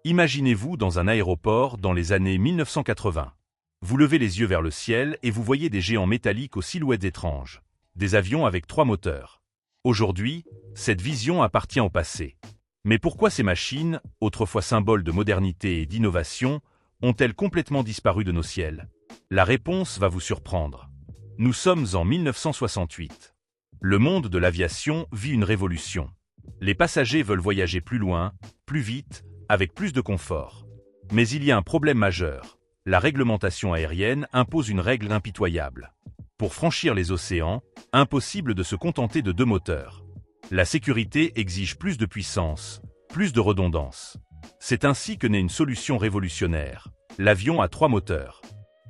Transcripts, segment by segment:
Imaginez-vous dans un aéroport dans les années 1980. Vous levez les yeux vers le ciel et vous voyez des géants métalliques aux silhouettes étranges. Des avions avec 3 moteurs. Aujourd'hui, cette vision appartient au passé. Mais pourquoi ces machines, autrefois symboles de modernité et d'innovation, ont-elles complètement disparu de nos ciels? La réponse va vous surprendre. Nous sommes en 1968. Le monde de l'aviation vit une révolution. Les passagers veulent voyager plus loin, plus vite, avec plus de confort. Mais il y a un problème majeur. La réglementation aérienne impose une règle impitoyable. Pour franchir les océans, impossible de se contenter de 2 moteurs. La sécurité exige plus de puissance, plus de redondance. C'est ainsi que naît une solution révolutionnaire. L'avion à 3 moteurs.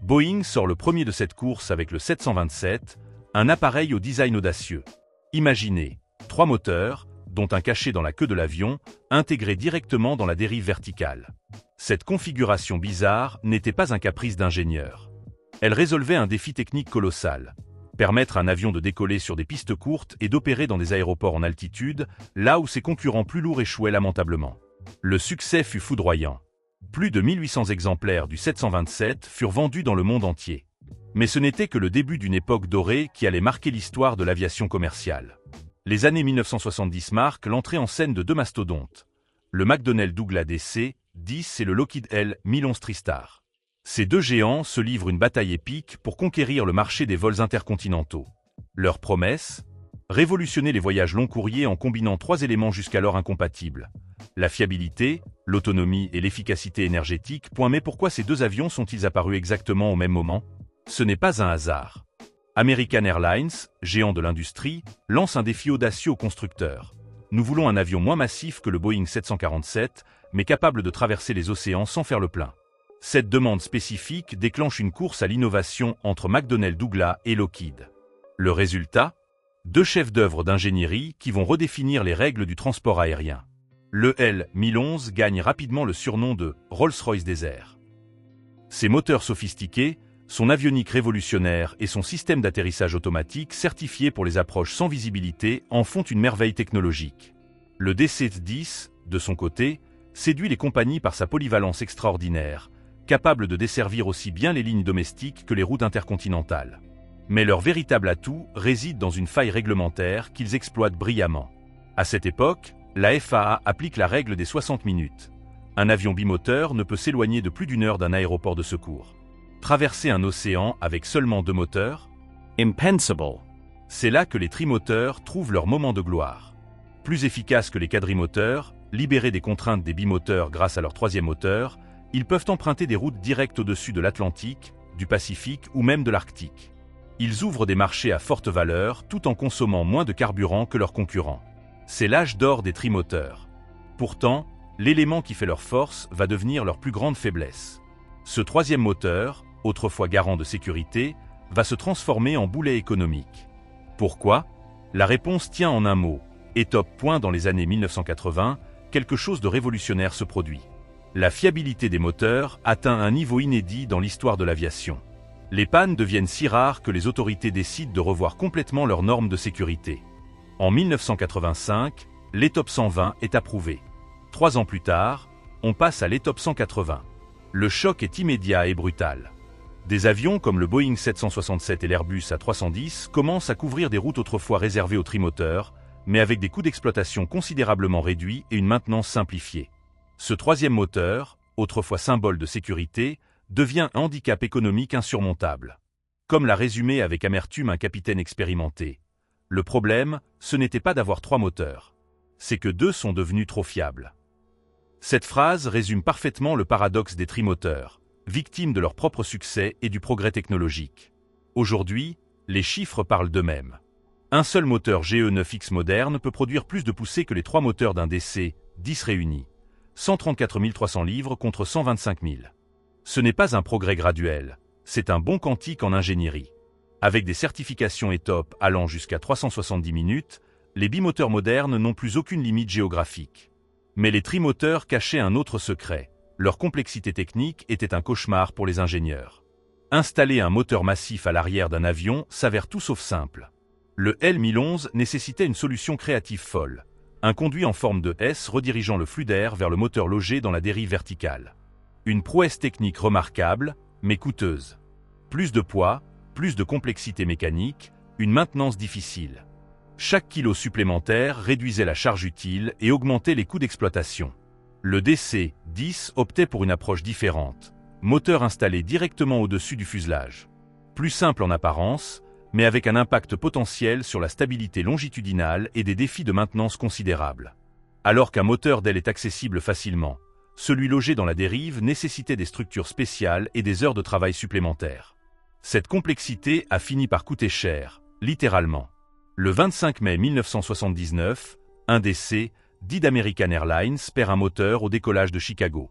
Boeing sort le premier de cette course avec le 727, un appareil au design audacieux. Imaginez, 3 moteurs, dont un caché dans la queue de l'avion, intégré directement dans la dérive verticale. Cette configuration bizarre n'était pas un caprice d'ingénieur. Elle résolvait un défi technique colossal. Permettre à un avion de décoller sur des pistes courtes et d'opérer dans des aéroports en altitude, là où ses concurrents plus lourds échouaient lamentablement. Le succès fut foudroyant. Plus de 1800 exemplaires du 727 furent vendus dans le monde entier. Mais ce n'était que le début d'une époque dorée qui allait marquer l'histoire de l'aviation commerciale. Les années 1970 marquent l'entrée en scène de 2 mastodontes. Le McDonnell Douglas DC-10 et le Lockheed L-1011 TriStar. Ces 2 géants se livrent une bataille épique pour conquérir le marché des vols intercontinentaux. Leur promesse? Révolutionner les voyages long courriers en combinant 3 éléments jusqu'alors incompatibles. La fiabilité, l'autonomie et l'efficacité énergétique. Mais pourquoi ces 2 avions sont-ils apparus exactement au même moment? Ce n'est pas un hasard. American Airlines, géant de l'industrie, lance un défi audacieux aux constructeurs. Nous voulons un avion moins massif que le Boeing 747, mais capable de traverser les océans sans faire le plein. Cette demande spécifique déclenche une course à l'innovation entre McDonnell Douglas et Lockheed. Le résultat? 2 chefs-d'œuvre d'ingénierie qui vont redéfinir les règles du transport aérien. Le L-1011 gagne rapidement le surnom de Rolls-Royce des airs. Ses moteurs sophistiqués, son avionique révolutionnaire et son système d'atterrissage automatique certifié pour les approches sans visibilité en font une merveille technologique. Le DC-10, de son côté, séduit les compagnies par sa polyvalence extraordinaire, capable de desservir aussi bien les lignes domestiques que les routes intercontinentales. Mais leur véritable atout réside dans une faille réglementaire qu'ils exploitent brillamment. À cette époque, la FAA applique la règle des 60 minutes. Un avion bimoteur ne peut s'éloigner de plus d'1 heure d'un aéroport de secours. Traverser un océan avec seulement 2 moteurs? Impensable. C'est là que les trimoteurs trouvent leur moment de gloire. Plus efficaces que les quadrimoteurs, libérés des contraintes des bimoteurs grâce à leur 3e moteur, ils peuvent emprunter des routes directes au-dessus de l'Atlantique, du Pacifique ou même de l'Arctique. Ils ouvrent des marchés à forte valeur tout en consommant moins de carburant que leurs concurrents. C'est l'âge d'or des trimoteurs. Pourtant, l'élément qui fait leur force va devenir leur plus grande faiblesse. Ce 3e moteur, autrefois garant de sécurité, va se transformer en boulet économique. Pourquoi? La réponse tient en un mot. Et top point dans les années 1980, quelque chose de révolutionnaire se produit. La fiabilité des moteurs atteint un niveau inédit dans l'histoire de l'aviation. Les pannes deviennent si rares que les autorités décident de revoir complètement leurs normes de sécurité. En 1985, l'ETOP 120 est approuvé. 3 ans plus tard, on passe à l'ETOP 180. Le choc est immédiat et brutal. Des avions comme le Boeing 767 et l'Airbus A310 commencent à couvrir des routes autrefois réservées aux trimoteurs, mais avec des coûts d'exploitation considérablement réduits et une maintenance simplifiée. Ce 3e moteur, autrefois symbole de sécurité, devient un handicap économique insurmontable. Comme l'a résumé avec amertume un capitaine expérimenté. Le problème, ce n'était pas d'avoir 3 moteurs. C'est que 2 sont devenus trop fiables. Cette phrase résume parfaitement le paradoxe des trimoteurs, victimes de leur propre succès et du progrès technologique. Aujourd'hui, les chiffres parlent d'eux-mêmes. Un seul moteur GE9X moderne peut produire plus de poussées que les 3 moteurs d'un DC-10 réunis. 134 300 livres contre 125 000. Ce n'est pas un progrès graduel, c'est un bond quantique en ingénierie. Avec des certifications ETOP allant jusqu'à 370 minutes, les bimoteurs modernes n'ont plus aucune limite géographique. Mais les trimoteurs cachaient un autre secret. Leur complexité technique était un cauchemar pour les ingénieurs. Installer un moteur massif à l'arrière d'un avion s'avère tout sauf simple. Le L-1011 nécessitait une solution créative folle. Un conduit en forme de S redirigeant le flux d'air vers le moteur logé dans la dérive verticale. Une prouesse technique remarquable, mais coûteuse. Plus de poids, plus de complexité mécanique, une maintenance difficile. Chaque kilo supplémentaire réduisait la charge utile et augmentait les coûts d'exploitation. Le DC-10 optait pour une approche différente. Moteur installé directement au-dessus du fuselage. Plus simple en apparence, mais avec un impact potentiel sur la stabilité longitudinale et des défis de maintenance considérables. Alors qu'un moteur d'aile est accessible facilement, celui logé dans la dérive nécessitait des structures spéciales et des heures de travail supplémentaires. Cette complexité a fini par coûter cher, littéralement. Le 25 mai 1979, un DC, dit d'American Airlines, perd un moteur au décollage de Chicago.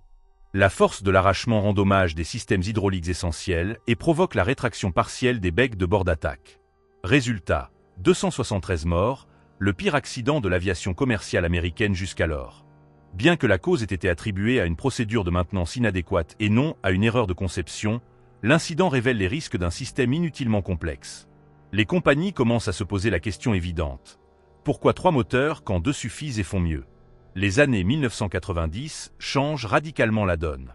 La force de l'arrachement rend dommage des systèmes hydrauliques essentiels et provoque la rétraction partielle des becs de bord d'attaque. Résultat, 273 morts, le pire accident de l'aviation commerciale américaine jusqu'alors. Bien que la cause ait été attribuée à une procédure de maintenance inadéquate et non à une erreur de conception, l'incident révèle les risques d'un système inutilement complexe. Les compagnies commencent à se poser la question évidente. Pourquoi 3 moteurs quand 2 suffisent et font mieux? Les années 1990 changent radicalement la donne.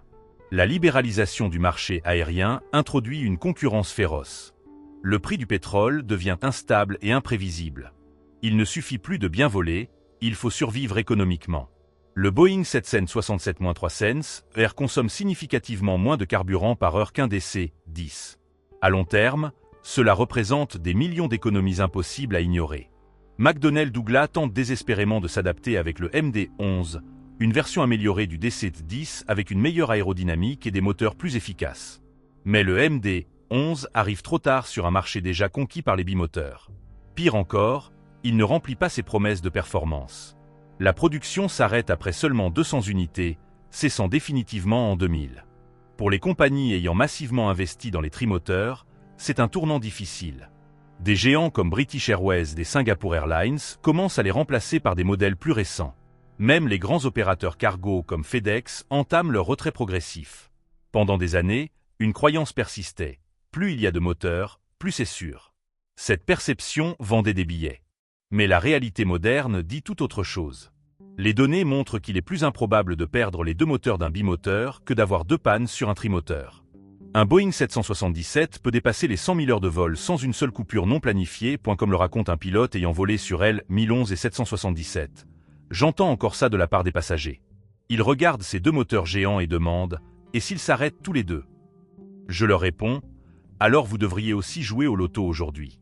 La libéralisation du marché aérien introduit une concurrence féroce. Le prix du pétrole devient instable et imprévisible. Il ne suffit plus de bien voler, il faut survivre économiquement. Le Boeing 767-300 consomme significativement moins de carburant par heure qu'un DC-10. À long terme, cela représente des millions d'économies impossibles à ignorer. McDonnell Douglas tente désespérément de s'adapter avec le MD-11, une version améliorée du DC-10 avec une meilleure aérodynamique et des moteurs plus efficaces. Mais le MD-11 arrive trop tard sur un marché déjà conquis par les bimoteurs. Pire encore, il ne remplit pas ses promesses de performance. La production s'arrête après seulement 200 unités, cessant définitivement en 2000. Pour les compagnies ayant massivement investi dans les trimoteurs, c'est un tournant difficile. Des géants comme British Airways et Singapore Airlines commencent à les remplacer par des modèles plus récents. Même les grands opérateurs cargo comme FedEx entament leur retrait progressif. Pendant des années, une croyance persistait. Plus il y a de moteurs, plus c'est sûr. Cette perception vendait des billets. Mais la réalité moderne dit tout autre chose. Les données montrent qu'il est plus improbable de perdre les 2 moteurs d'un bimoteur que d'avoir 2 pannes sur un trimoteur. Un Boeing 777 peut dépasser les 100 000 heures de vol sans une seule coupure non planifiée, comme le raconte un pilote ayant volé sur L 1011 et 777. J'entends encore ça de la part des passagers. Ils regardent ces 2 moteurs géants et demandent « Et s'ils s'arrêtent tous les 2 ?» Je leur réponds « Alors vous devriez aussi jouer au loto aujourd'hui. »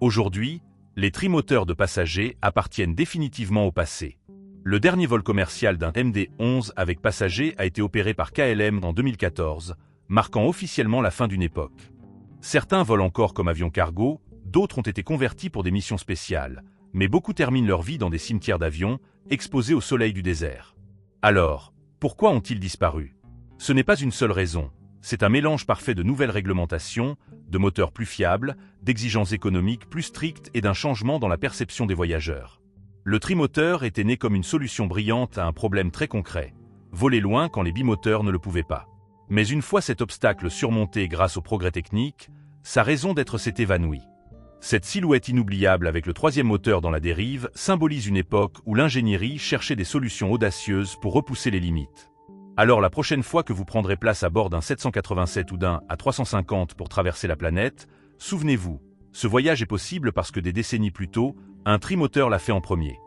Aujourd'hui, les trimoteurs de passagers appartiennent définitivement au passé. Le dernier vol commercial d'un MD-11 avec passagers a été opéré par KLM en 2014, marquant officiellement la fin d'une époque. Certains volent encore comme avions cargo, d'autres ont été convertis pour des missions spéciales, mais beaucoup terminent leur vie dans des cimetières d'avions, exposés au soleil du désert. Alors, pourquoi ont-ils disparu? Ce n'est pas une seule raison, c'est un mélange parfait de nouvelles réglementations, de moteurs plus fiables, d'exigences économiques plus strictes et d'un changement dans la perception des voyageurs. Le trimoteur était né comme une solution brillante à un problème très concret, voler loin quand les bimoteurs ne le pouvaient pas. Mais une fois cet obstacle surmonté grâce au progrès technique, sa raison d'être s'est évanouie. Cette silhouette inoubliable avec le 3e moteur dans la dérive symbolise une époque où l'ingénierie cherchait des solutions audacieuses pour repousser les limites. Alors la prochaine fois que vous prendrez place à bord d'un 787 ou d'un A350 pour traverser la planète, souvenez-vous, ce voyage est possible parce que des décennies plus tôt, un trimoteur l'a fait en premier.